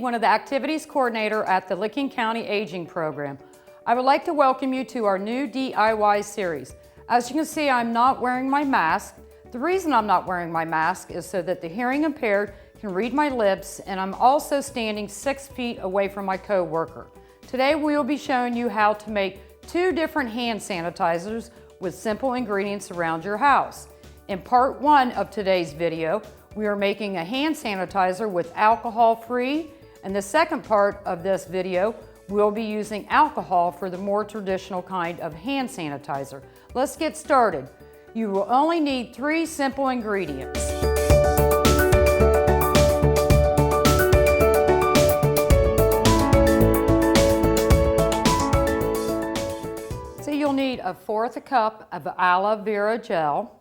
one of the activities coordinator at the Licking County Aging Program. I would like to welcome you to our new DIY series. As you can see, I'm not wearing my mask. The reason I'm not wearing my mask is so that the hearing impaired can read my lips, and I'm also standing 6 feet away from my co-worker. Today we will be showing you how to make 2 different hand sanitizers with simple ingredients around your house. In part 1 of today's video, we are making a hand sanitizer with alcohol-free, and the second part of this video, we'll be using alcohol for the more traditional kind of hand sanitizer. Let's get started. You will only need 3 simple ingredients. So you'll need 1/4 cup of aloe vera gel,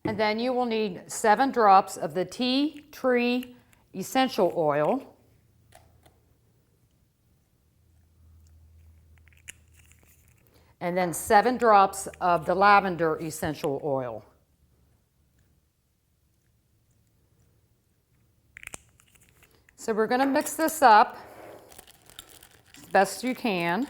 and then you will need 7 drops of the tea tree essential oil, and then 7 drops of the lavender essential oil. So we're going to mix this up as best you can.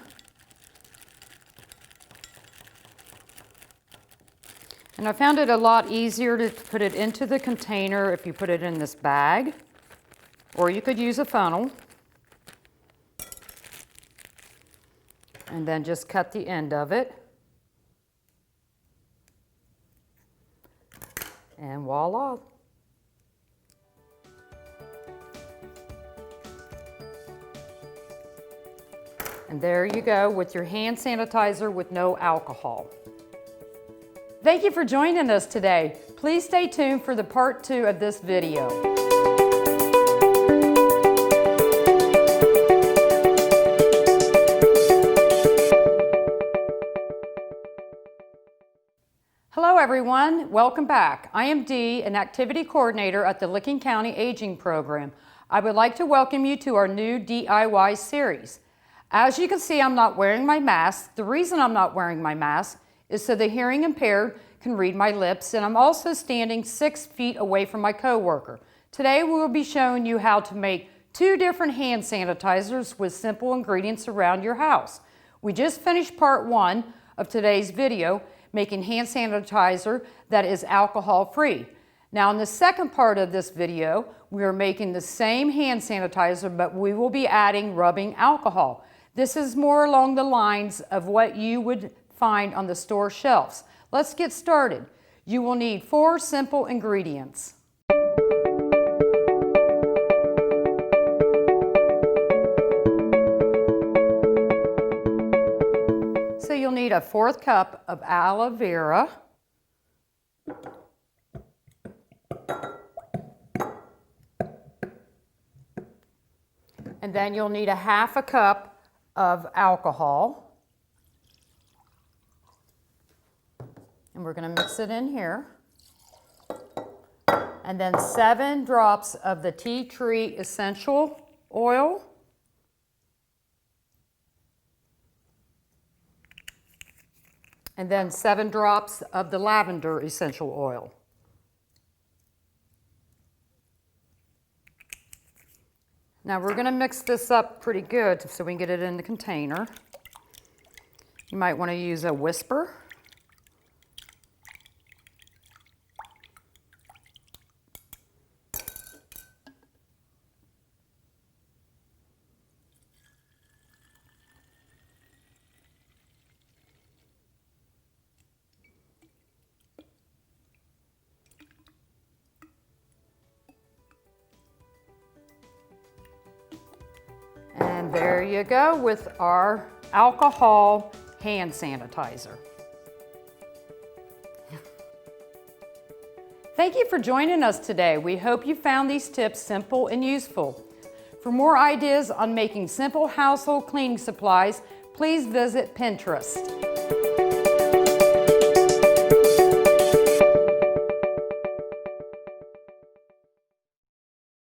And I found it a lot easier to put it into the container if you put it in this bag, or you could use a funnel. And then just cut the end of it. And voila. And there you go with your hand sanitizer with no alcohol. Thank you for joining us today. Please stay tuned for the part 2 of this video. Hello everyone, welcome back. I am Dee, an activity coordinator at the Licking County Aging Program. I would like to welcome you to our new DIY series. As you can see, I'm not wearing my mask. The reason I'm not wearing my mask is so the hearing impaired can read my lips, and I'm also standing 6 feet away from my co-worker. Today we will be showing you how to make 2 different hand sanitizers with simple ingredients around your house. We just finished part 1 of today's video, making hand sanitizer that is alcohol-free. Now in the second part of this video, we are making the same hand sanitizer, but we will be adding rubbing alcohol. This is more along the lines of what you would find on the store shelves. Let's get started. You will need 4 simple ingredients. So you'll need 1/4 cup of aloe vera, and then you'll need 1/2 cup of alcohol. And we're going to mix it in here. And then 7 drops of the tea tree essential oil. And then 7 drops of the lavender essential oil. Now we're going to mix this up pretty good so we can get it in the container. You might want to use a whisper. And there you go with our alcohol hand sanitizer. Thank you for joining us today. We hope you found these tips simple and useful. For more ideas on making simple household cleaning supplies, please visit Pinterest.